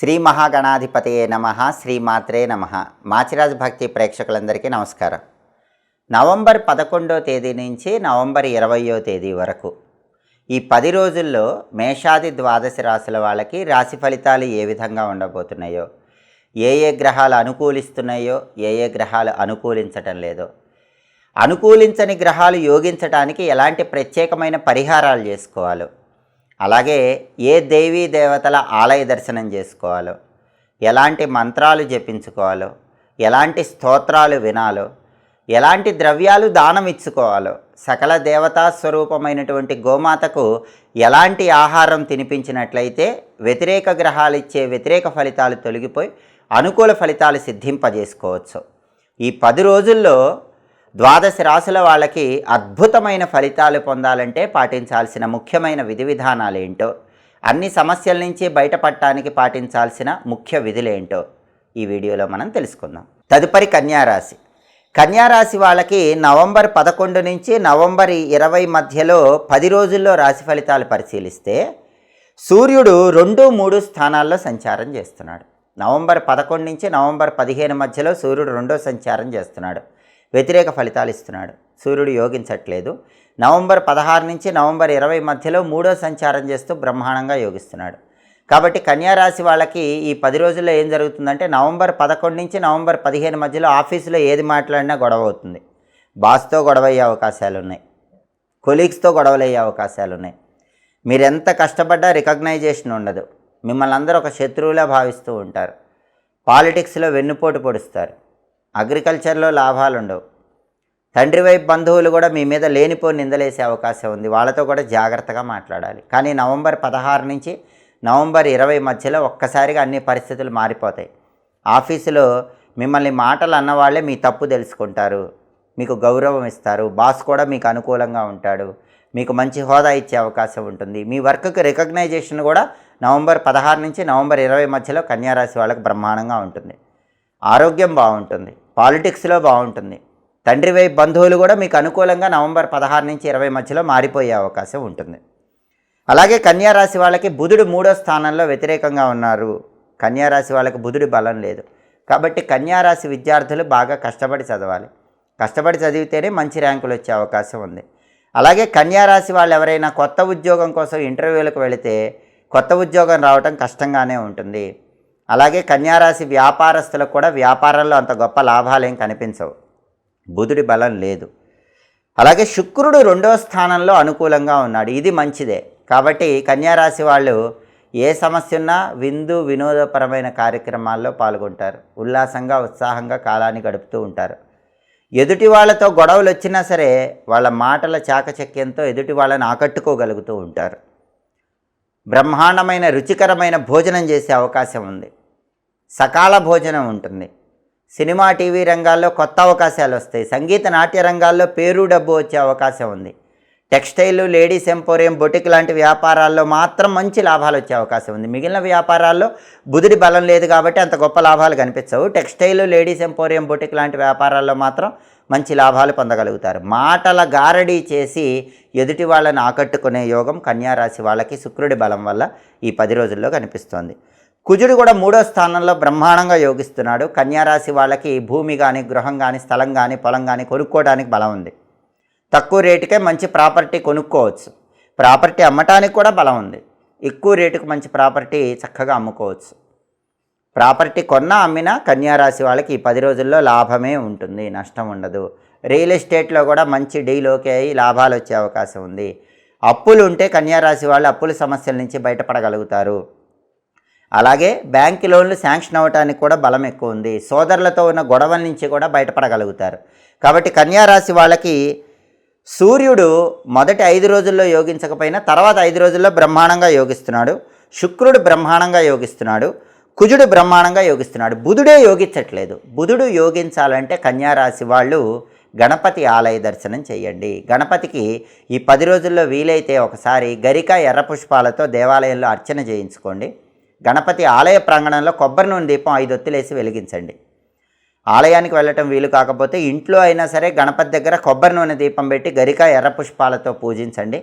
శ్రీ మహాగణాధిపతయే నమః. శ్రీమాత్రే నమః. మాచిరాజు భక్తి ప్రేక్షకులందరికీ నమస్కారం. నవంబర్ 11వ తేదీ నుంచి నవంబర్ 20వ తేదీ వరకు ఈ 10 రోజుల్లో మేషాది ద్వాదశ రాశుల వాళ్ళకి రాశి ఫలితాలు ఏ విధంగా ఉండబోతున్నాయో, ఏ గ్రహాలు అనుకూలిస్తున్నాయో, ఏ గ్రహాలు అనుకూలించటం లేదో, అనుకూలించని గ్రహాలు యోగించటానికి ఎలాంటి ప్రత్యేకమైన పరిహారాలు చేసుకోవాలో, అలాగే ఏ దేవీ దేవతల ఆలయ దర్శనం చేసుకోవాలో, ఎలాంటి మంత్రాలు జపించుకోవాలో, ఎలాంటి స్తోత్రాలు వినాలో, ఎలాంటి ద్రవ్యాలు దానం ఇచ్చుకోవాలో, సకల దేవతా స్వరూపమైనటువంటి గోమాతకు ఎలాంటి ఆహారం తినిపించినట్లయితే వ్యతిరేక గ్రహాలు ఇచ్చే వ్యతిరేక ఫలితాలు తొలగిపోయి అనుకూల ఫలితాలు సిద్ధింపజేసుకోవచ్చు. ఈ 10 రోజుల్లో ద్వాదశ రాశుల వాళ్ళకి అద్భుతమైన ఫలితాలు పొందాలంటే పాటించాల్సిన ముఖ్యమైన విధి విధానాలు ఏంటో, అన్ని సమస్యల నుంచి బయటపడటానికి పాటించాల్సిన ముఖ్య విధులేంటో ఈ వీడియోలో మనం తెలుసుకుందాం. తదుపరి కన్యారాశి. కన్యారాశి వాళ్ళకి నవంబర్ 11 నుంచి నవంబర్ 20 మధ్యలో 10 రోజుల్లో రాశి ఫలితాలు పరిశీలిస్తే సూర్యుడు 2, 3 స్థానాల్లో సంచారం చేస్తున్నాడు. నవంబర్ 11 నుంచి నవంబర్ 15 మధ్యలో సూర్యుడు 2వ సంచారం చేస్తున్నాడు. వ్యతిరేక ఫలితాలు ఇస్తున్నాడు. సూర్యుడు యోగించట్లేదు. నవంబర్ 16 నుంచి నవంబర్ 20 మధ్యలో 3వ సంచారం చేస్తూ బ్రహ్మాండంగా యోగిస్తున్నాడు. కాబట్టి కన్యారాశి వాళ్ళకి ఈ 10 రోజుల్లో ఏం జరుగుతుందంటే నవంబర్ 11 నుంచి నవంబర్ 15 మధ్యలో ఆఫీసులో ఏది మాట్లాడినా గొడవ అవుతుంది. బాస్తో గొడవ అయ్యే అవకాశాలు ఉన్నాయి. కొలీగ్స్తో గొడవలు అయ్యే అవకాశాలు ఉన్నాయి. మీరు ఎంత కష్టపడ్డా రికగ్నైజేషన్ ఉండదు. మిమ్మల్ని అందరూ ఒక శత్రువులా భావిస్తూ ఉంటారు. పాలిటిక్స్లో వెన్నుపోటు పొడుస్తారు. అగ్రికల్చర్లో లాభాలు ఉండవు. తండ్రి వైపు బంధువులు కూడా మీ మీద లేనిపోని నిందలేసే అవకాశం ఉంది. వాళ్ళతో కూడా జాగ్రత్తగా మాట్లాడాలి. కానీ నవంబర్ 16 నుంచి నవంబర్ 20 మధ్యలో ఒక్కసారిగా అన్ని పరిస్థితులు మారిపోతాయి. ఆఫీసులో మిమ్మల్ని మాటలు అన్నవాళ్లే మీ తప్పు తెలుసుకుంటారు, మీకు గౌరవం ఇస్తారు. బాస్ కూడా మీకు అనుకూలంగా ఉంటాడు, మీకు మంచి హోదా ఇచ్చే అవకాశం ఉంటుంది. మీ వర్క్కి రికగ్నైజేషన్ కూడా నవంబర్ 16 నుంచి నవంబర్ 20 మధ్యలో కన్యారాశి వాళ్ళకి బ్రహ్మాండంగా ఉంటుంది. ఆరోగ్యం బాగుంటుంది. పాలిటిక్స్లో బాగుంటుంది. తండ్రి వైపు బంధువులు కూడా మీకు అనుకూలంగా నవంబర్ 16 నుంచి 20 మధ్యలో మారిపోయే అవకాశం ఉంటుంది. అలాగే కన్యారాశి వాళ్ళకి బుధుడు 3వ స్థానంలో వ్యతిరేకంగా ఉన్నారు. కన్యారాశి వాళ్ళకి బుధుడి బలం లేదు. కాబట్టి కన్యారాశి విద్యార్థులు బాగా కష్టపడి చదవాలి. కష్టపడి చదివితేనే మంచి ర్యాంకులు వచ్చే అవకాశం ఉంది. అలాగే కన్యారాశి వాళ్ళు ఎవరైనా కొత్త ఉద్యోగం కోసం ఇంటర్వ్యూలకు వెళితే కొత్త ఉద్యోగం రావటం కష్టంగానే ఉంటుంది. అలాగే కన్యారాశి వ్యాపారస్తులకు కూడా వ్యాపారంలో అంత గొప్ప లాభాలేం కనిపించవు. బుధుడి బలం లేదు. అలాగే శుక్రుడు 2వ స్థానంలో అనుకూలంగా ఉన్నాడు. ఇది మంచిదే. కాబట్టి కన్యారాశి వాళ్ళు ఏ సమస్య ఉన్నా విందు వినోదపరమైన కార్యక్రమాల్లో పాల్గొంటారు. ఉల్లాసంగా ఉత్సాహంగా కాలాన్ని గడుపుతూ ఉంటారు. ఎదుటి వాళ్ళతో గొడవలు వచ్చినా సరే వాళ్ళ మాటల చాకచక్యంతో ఎదుటి వాళ్ళని ఆకట్టుకోగలుగుతూ ఉంటారు. బ్రహ్మాండమైన రుచికరమైన భోజనం చేసే అవకాశం ఉంది. సకాల భోజనం ఉంటుంది. సినిమా టీవీ రంగాల్లో కొత్త అవకాశాలు వస్తాయి. సంగీత నాట్య రంగాల్లో పేరు డబ్బు వచ్చే అవకాశం ఉంది. టెక్స్టైల్, లేడీస్ ఎంపోరియం, బొటిక్ లాంటి వ్యాపారాల్లో మాత్రం మంచి లాభాలు వచ్చే అవకాశం ఉంది. మిగిలిన వ్యాపారాల్లో బుధుడి బలం లేదు కాబట్టి అంత గొప్ప లాభాలు కనిపించవు. టెక్స్టైల్, లేడీస్ ఎంపోరియం, బొటిక్ లాంటి వ్యాపారాల్లో మాత్రం మంచి లాభాలు పొందగలుగుతారు. మాటల గారడీ చేసి ఎదుటి వాళ్ళని ఆకట్టుకునే యోగం కన్యారాశి వాళ్ళకి శుక్రుడి బలం వల్ల ఈ 10 రోజుల్లో కనిపిస్తోంది. కుజుడు కూడా 3వ స్థానంలో బ్రహ్మాండంగా యోగిస్తున్నాడు. కన్యారాశి వాళ్ళకి భూమి కానీ, గృహం కానీ, స్థలం కానీ, పొలం కానీ కొనుక్కోవడానికి బలం ఉంది. తక్కువ రేటుకే మంచి ప్రాపర్టీ కొనుక్కోవచ్చు. ప్రాపర్టీ అమ్మటానికి కూడా బలం ఉంది. ఎక్కువ రేటుకు మంచి ప్రాపర్టీ చక్కగా అమ్ముకోవచ్చు. ప్రాపర్టీ కొన్నా అమ్మినా కన్యారాశి వాళ్ళకి ఈ 10 రోజుల్లో లాభమే ఉంటుంది, నష్టం ఉండదు. రియల్ ఎస్టేట్లో కూడా మంచి డీల్ ఓకే అయ్యి లాభాలు వచ్చే అవకాశం ఉంది. అప్పులు ఉంటే కన్యారాశి వాళ్ళు అప్పుల సమస్యల నుంచి బయటపడగలుగుతారు. అలాగే బ్యాంక్ లోన్లు శాంక్షన్ అవ్వడానికి కూడా బలం ఎక్కువ ఉంది. సోదరులతో ఉన్న గొడవల నుంచి కూడా బయటపడగలుగుతారు. కాబట్టి కన్యారాశి వాళ్ళకి సూర్యుడు మొదటి 5 రోజుల్లో యోగించకపోయినా తర్వాత 5 రోజుల్లో బ్రహ్మాండంగా యోగిస్తున్నాడు. శుక్రుడు బ్రహ్మాండంగా యోగిస్తున్నాడు. కుజుడు బ్రహ్మాండంగా యోగిస్తున్నాడు. బుధుడే యోగించట్లేదు. బుధుడు యోగించాలంటే కన్యారాశి వాళ్ళు గణపతి ఆలయ దర్శనం చేయండి. గణపతికి ఈ 10 రోజుల్లో వీలైతే ఒకసారి గరిక ఎర్ర పుష్పాలతో దేవాలయంలో అర్చన చేయించుకోండి. గణపతి ఆలయ ప్రాంగణంలో కొబ్బరి నూనె దీపం 5 ఒత్తులేసి వెలిగించండి. ఆలయానికి వెళ్ళటం వీలు కాకపోతే ఇంట్లో అయినా సరే గణపతి దగ్గర కొబ్బరి నూనె దీపం పెట్టి గరిక ఎర్ర పుష్పాలతో పూజించండి.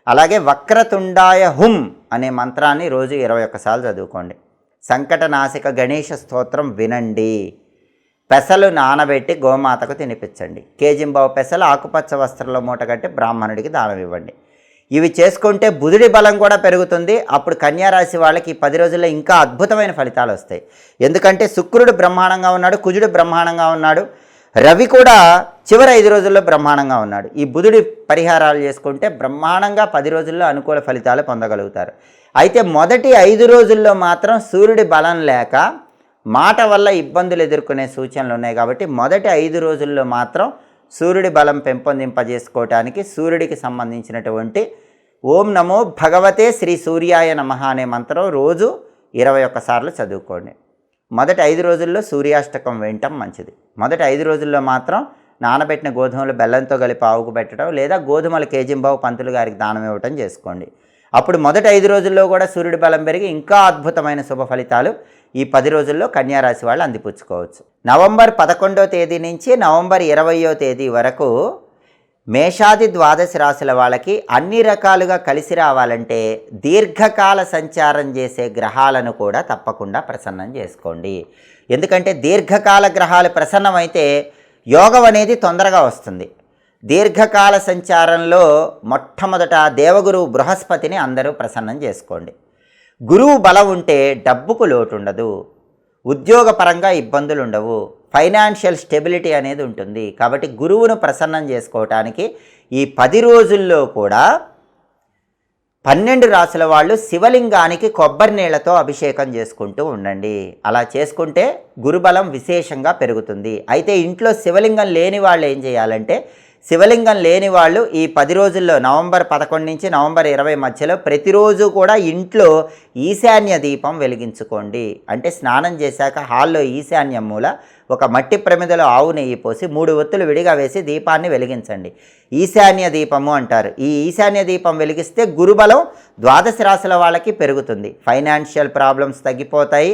అలాగే వక్రతుండాయ హుం అనే మంత్రాన్ని రోజు 21 సార్లు చదువుకోండి. సంకటనాశక గణేష స్తోత్రం వినండి. పెసలు నానబెట్టి గోమాతకు తినిపించండి. కేజింబావు పెసలు ఆకుపచ్చ వస్త్రంలో మూట కట్టి బ్రాహ్మణుడికి దానం ఇవ్వండి. ఇవి చేసుకుంటే బుధుడి బలం కూడా పెరుగుతుంది. అప్పుడు కన్యారాశి వాళ్ళకి ఈ 10 రోజుల్లో ఇంకా అద్భుతమైన ఫలితాలు వస్తాయి. ఎందుకంటే శుక్రుడు బ్రహ్మాండంగా ఉన్నాడు, కుజుడు బ్రహ్మాండంగా ఉన్నాడు, రవి కూడా చివరి 5 రోజుల్లో బ్రహ్మాండంగా ఉన్నాడు. ఈ బుధుడి పరిహారాలు చేసుకుంటే బ్రహ్మాండంగా 10 రోజుల్లో అనుకూల ఫలితాలు పొందగలుగుతారు. అయితే మొదటి 5 రోజుల్లో మాత్రం సూర్యుడి బలం లేక మాట వల్ల ఇబ్బందులు ఎదుర్కొనే సూచనలు ఉన్నాయి. కాబట్టి మొదటి 5 రోజుల్లో మాత్రం సూర్యుడి బలం పెంపొందింపజేసుకోవటానికి సూర్యుడికి సంబంధించినటువంటి ఓం నమో భగవతే శ్రీ సూర్యాయ నమః అనే మంత్రం రోజు 21 సార్లు చదువుకోండి. మొదటి 5 రోజుల్లో సూర్యాష్టకం వినటం మంచిది. మొదటి 5 రోజుల్లో మాత్రం నానబెట్టిన గోధుమలు బెల్లంతో కలిపి ఆవుకు పెట్టడం లేదా గోధుమలు కేజింబావు పంతులు గారికి దానం ఇవ్వటం చేసుకోండి. అప్పుడు మొదటి 5 రోజుల్లో కూడా సూర్యుడి బలం పెరిగి ఇంకా అద్భుతమైన శుభ ఫలితాలు ఈ 10 రోజుల్లో కన్యారాశి వాళ్ళు అందిపుచ్చుకోవచ్చు. నవంబర్ 11వ తేదీ నుంచి నవంబర్ 20వ తేదీ వరకు మేషాది ద్వాదశ రాశుల వాళ్ళకి అన్ని రకాలుగా కలిసి రావాలంటే దీర్ఘకాల సంచారం చేసే గ్రహాలను కూడా తప్పకుండా ప్రసన్నం చేసుకోండి. ఎందుకంటే దీర్ఘకాల గ్రహాలు ప్రసన్నమైతే యోగం అనేది తొందరగా వస్తుంది. దీర్ఘకాల సంచారంలో మొట్టమొదట దేవగురువు బృహస్పతిని అందరూ ప్రసన్నం చేసుకోండి. గురువు బలం ఉంటే డబ్బుకు లోటు ఉండదు, ఉద్యోగపరంగా ఇబ్బందులు ఉండవు, ఫైనాన్షియల్ స్టెబిలిటీ అనేది ఉంటుంది. కాబట్టి గురువును ప్రసన్నం చేసుకోవటానికి ఈ 10 రోజుల్లో కూడా 12 రాశుల వాళ్ళు శివలింగానికి కొబ్బరి నీళ్లతో అభిషేకం చేసుకుంటూ ఉండండి. అలా చేసుకుంటే గురుబలం విశేషంగా పెరుగుతుంది. అయితే ఇంట్లో శివలింగం లేని వాళ్ళు ఏం చేయాలంటే శివలింగం లేని వాళ్ళు ఈ 10 రోజుల్లో నవంబర్ 11 నుంచి నవంబర్ 20 మధ్యలో ప్రతిరోజు కూడా ఇంట్లో ఈశాన్య దీపం వెలిగించుకోండి. అంటే స్నానం చేశాక హాల్లో ఈశాన్యం మూల ఒక మట్టి ప్రమిదలో ఆవు నెయ్యి పోసి 3 ఒత్తులు విడిగా వేసి దీపాన్ని వెలిగించండి. ఈశాన్య దీపము అంటారు. ఈ ఈశాన్య దీపం వెలిగిస్తే గురుబలం ద్వాదశ రాశుల వాళ్ళకి పెరుగుతుంది. ఫైనాన్షియల్ ప్రాబ్లమ్స్ తగ్గిపోతాయి,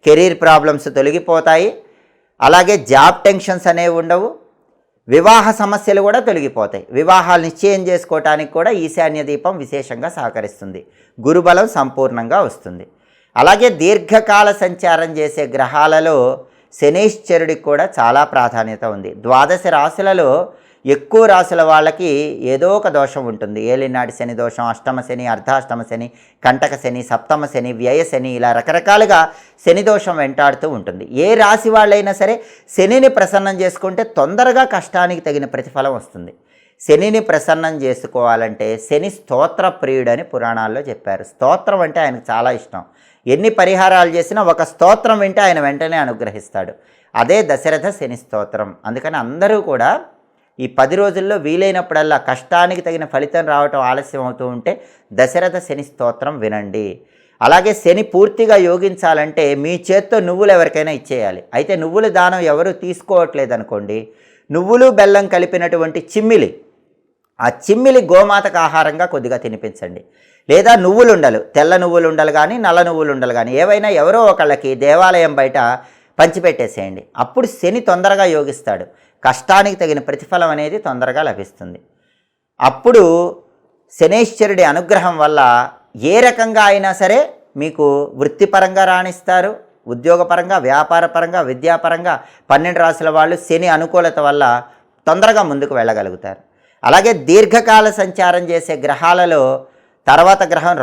కెరీర్ ప్రాబ్లమ్స్ తొలగిపోతాయి, అలాగే జాబ్ టెన్షన్స్ అనేవి ఉండవు, వివాహ సమస్యలు కూడా తొలగిపోతాయి. వివాహాలు నిశ్చయం చేసుకోవటానికి కూడా ఈశాన్య దీపం విశేషంగా సహకరిస్తుంది. గురుబలం సంపూర్ణంగా వస్తుంది. అలాగే దీర్ఘకాల సంచారం చేసే గ్రహాలలో శనీశ్వరుడికి కూడా చాలా ప్రాధాన్యత ఉంది. ద్వాదశ రాశులలో ఎక్కువ రాశుల వాళ్ళకి ఏదో ఒక దోషం ఉంటుంది. ఏలినాటి శని దోషం, అష్టమ శని, అర్ధాష్టమ శని, కంటక శని, సప్తమ శని, వ్యయ శని, ఇలా రకరకాలుగా శని దోషం వెంటాడుతూ ఉంటుంది. ఏ రాశి వాళ్ళైనా సరే శనిని ప్రసన్నం చేసుకుంటే తొందరగా కష్టానికి తగిన ప్రతిఫలం వస్తుంది. శనిని ప్రసన్నం చేసుకోవాలంటే శని స్తోత్ర ప్రియుడని పురాణాల్లో చెప్పారు. స్తోత్రం అంటే ఆయనకు చాలా ఇష్టం. ఎన్ని పరిహారాలు చేసినా ఒక స్తోత్రం వింటే ఆయన వెంటనే అనుగ్రహిస్తాడు. అదే దశరథ శని స్తోత్రం. అందుకని అందరూ కూడా ఈ 10 రోజుల్లో వీలైనప్పుడల్లా కష్టానికి తగిన ఫలితం రావటం ఆలస్యం అవుతూ ఉంటే దశరథ శని స్తోత్రం వినండి. అలాగే శని పూర్తిగా యోగించాలంటే మీ చేత్తో నువ్వులు ఎవరికైనా ఇచ్చేయాలి. అయితే నువ్వుల దానం ఎవరు తీసుకోవట్లేదు అనుకోండి, నువ్వులు బెల్లం కలిపినటువంటి చిమ్మిలి, ఆ చిమ్మిలి గోమాతకు ఆహారంగా కొద్దిగా తినిపించండి. లేదా నువ్వులుండలు, తెల్ల నువ్వులుండలు కానీ నల్ల నువ్వులుండలు కానీ ఏవైనా ఎవరో ఒకళ్ళకి దేవాలయం బయట పంచిపెట్టేసేయండి. అప్పుడు శని తొందరగా యోగిస్తాడు. కష్టానికి తగిన ప్రతిఫలం అనేది తొందరగా లభిస్తుంది. అప్పుడు శనేశ్వరుడి అనుగ్రహం వల్ల ఏ రకంగా అయినా సరే మీకు వృత్తిపరంగా రాణిస్తారు, ఉద్యోగపరంగా, వ్యాపారపరంగా, విద్యాపరంగా 12 రాశుల వాళ్ళు శని అనుకూలత వల్ల తొందరగా ముందుకు వెళ్ళగలుగుతారు. అలాగే దీర్ఘకాల సంచారం చేసే గ్రహాలలో తర్వాత గ్రహం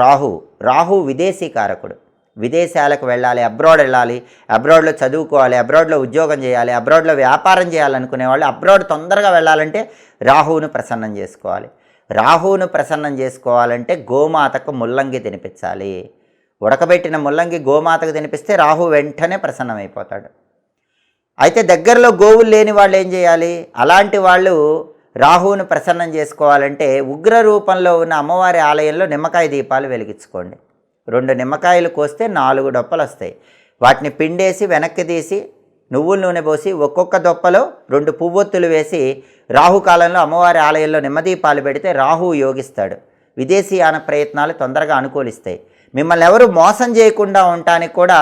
రాహు విదేశీ కారకుడు. విదేశాలకు వెళ్ళాలి, అబ్రాడ్ వెళ్ళాలి, అబ్రాడ్లో చదువుకోవాలి, అబ్రాడ్లో ఉద్యోగం చేయాలి, అబ్రాడ్లో వ్యాపారం చేయాలనుకునే వాళ్ళు అబ్రాడ్ తొందరగా వెళ్ళాలంటే రాహువును ప్రసన్నం చేసుకోవాలి. రాహువును ప్రసన్నం చేసుకోవాలంటే గోమాతకు ముల్లంగి తినిపించాలి. ఉడకబెట్టిన ముల్లంగి గోమాతకు తినిపిస్తే రాహు వెంటనే ప్రసన్నమైపోతాడు. అయితే దగ్గరలో గోవులు లేని వాళ్ళు ఏం చేయాలి? అలాంటి వాళ్ళు రాహువును ప్రసన్నం చేసుకోవాలంటే ఉగ్ర రూపంలో ఉన్న అమ్మవారి ఆలయంలో నిమ్మకాయ దీపాలు వెలిగించుకోండి. 2 నిమ్మకాయలు కోస్తే 4 డొప్పలు వస్తాయి. వాటిని పిండేసి వెనక్కి తీసి నువ్వుల నూనె పోసి ఒక్కొక్క దొప్పలో 2 పువ్వొత్తులు వేసి రాహుకాలంలో అమ్మవారి ఆలయంలో నిమ్మదీపాలు పెడితే రాహువు యోగిస్తాడు. విదేశీయాన ప్రయత్నాలు తొందరగా అనుకూలిస్తాయి. మిమ్మల్ని ఎవరు మోసం చేయకుండా ఉండటానికి కూడా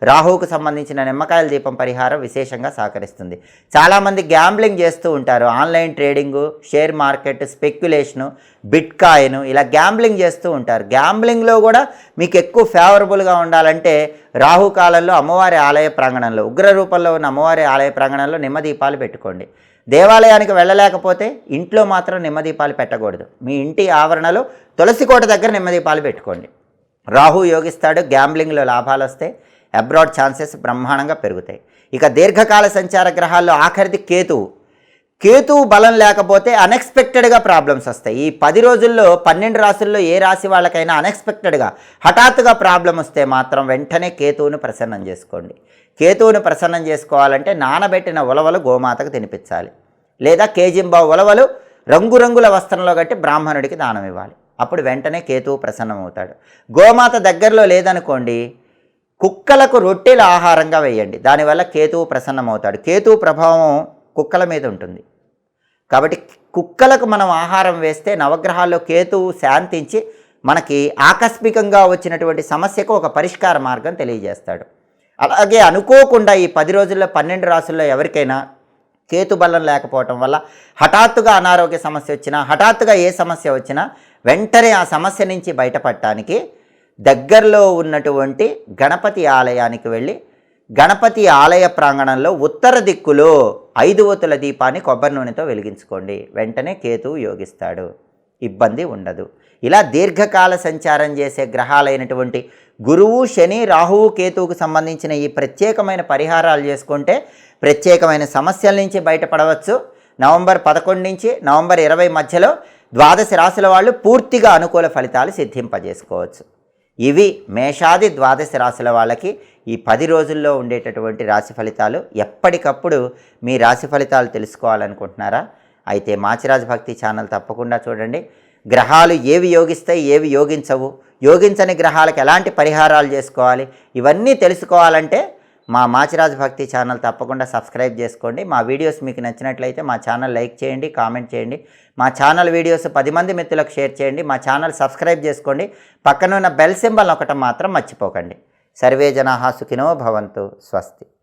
రాహువుకు సంబంధించిన నిమ్మకాయల దీపం పరిహారం విశేషంగా సహకరిస్తుంది. చాలామంది గ్యాంబ్లింగ్ చేస్తూ ఉంటారు. Online trading, share market, speculation, bit coin ఇలా గ్యాంబ్లింగ్ చేస్తూ ఉంటారు. గ్యాంబ్లింగ్లో కూడా మీకు ఎక్కువ ఫేవరబుల్గా ఉండాలంటే రాహుకాలంలో అమ్మవారి ఆలయ ప్రాంగణంలో, ఉగ్ర రూపంలో ఉన్న అమ్మవారి ఆలయ ప్రాంగణంలో నిమ్మదీపాలు పెట్టుకోండి. దేవాలయానికి వెళ్ళలేకపోతే ఇంట్లో మాత్రం నిమ్మదీపాలు పెట్టకూడదు. మీ ఇంటి ఆవరణలో తులసి కోట దగ్గర నిమ్మదీపాలు పెట్టుకోండి. రాహు యోగిస్తాడు, గ్యాంబ్లింగ్లో లాభాలు వస్తాయి, అబ్రాడ్ ఛాన్సెస్ బ్రహ్మాండంగా పెరుగుతాయి. ఇక దీర్ఘకాల సంచార గ్రహాల్లో ఆఖరిది కేతువు. కేతువు బలం లేకపోతే అన్ఎక్స్పెక్టెడ్గా ప్రాబ్లమ్స్ వస్తాయి. ఈ 10 రోజుల్లో 12 రాశుల్లో ఏ రాశి వాళ్ళకైనా అన్ఎక్స్పెక్టెడ్గా హఠాత్తుగా ప్రాబ్లం వస్తే మాత్రం వెంటనే కేతువును ప్రసన్నం చేసుకోండి. కేతువును ప్రసన్నం చేసుకోవాలంటే నానబెట్టిన ఉలవలు గోమాతకు తినిపించాలి, లేదా కేజింబావు ఉలవలు రంగురంగుల వస్త్రంలో కట్టి బ్రాహ్మణుడికి దానం ఇవ్వాలి. అప్పుడు వెంటనే కేతువు ప్రసన్నమవుతాడు. గోమాత దగ్గరలో లేదనుకోండి, కుక్కలకు రొట్టెల ఆహారంగా వేయండి. దానివల్ల కేతువు ప్రసన్నమవుతాడు. కేతువు ప్రభావం కుక్కల మీద ఉంటుంది కాబట్టి కుక్కలకు మనం ఆహారం వేస్తే నవగ్రహాల్లో కేతువు శాంతించి మనకి ఆకస్మికంగా వచ్చినటువంటి సమస్యకు ఒక పరిష్కార మార్గం తెలియజేస్తాడు. అలాగే అనుకోకుండా ఈ 10 రోజుల్లో 12 రాశుల్లో ఎవరికైనా కేతు బలం లేకపోవటం వల్ల హఠాత్తుగా అనారోగ్య సమస్య వచ్చినా, హఠాత్తుగా ఏ సమస్య వచ్చినా వెంటనే ఆ సమస్య నుంచి బయటపడటానికి దగ్గరలో ఉన్నటువంటి గణపతి ఆలయానికి వెళ్ళి గణపతి ఆలయ ప్రాంగణంలో ఉత్తర దిక్కులో 5 ఒత్తుల దీపాన్ని కొబ్బరి నూనెతో వెలిగించుకోండి. వెంటనే కేతువు యోగిస్తాడు, ఇబ్బంది ఉండదు. ఇలా దీర్ఘకాల సంచారం చేసే గ్రహాలైనటువంటి గురువు, శని, రాహువు, కేతువుకు సంబంధించిన ఈ ప్రత్యేకమైన పరిహారాలు చేసుకుంటే ప్రత్యేకమైన సమస్యల నుంచి బయటపడవచ్చు. నవంబర్ 11 నుంచి నవంబర్ 20 మధ్యలో 12 రాశుల వాళ్ళు పూర్తిగా అనుకూల ఫలితాలు సిద్ధింపజేసుకోవచ్చు. ఇవి మేషాది 12 రాశుల వాళ్ళకి ఈ 10 రోజుల్లో ఉండేటటువంటి రాశి ఫలితాలు. ఎప్పటికప్పుడు మీ రాశి ఫలితాలు తెలుసుకోవాలనుకుంటున్నారా? అయితే మాచిరాజు భక్తి ఛానల్ తప్పకుండా చూడండి. గ్రహాలు ఏవి యోగిస్తాయి, ఏవి యోగించవు, యోగించని గ్రహాలకు ఎలాంటి పరిహారాలు చేసుకోవాలి, ఇవన్నీ తెలుసుకోవాలంటే మా మాచిరాజు భక్తి ఛానల్ తప్పకుండా సబ్స్క్రైబ్ చేసుకోండి. మా వీడియోస్ మీకు నచ్చినట్లయితే మా ఛానల్ లైక్ చేయండి, కామెంట్ చేయండి. మా ఛానల్ వీడియోస్ 10 మంది మిత్రులకు షేర్ చేయండి. మా ఛానల్ సబ్స్క్రైబ్ చేసుకోండి. పక్కన ఉన్న బెల్ సింబల్ ఒకటి మాత్రం మర్చిపోకండి. సర్వే జనాః సుఖినో భవంతు. స్వస్తి.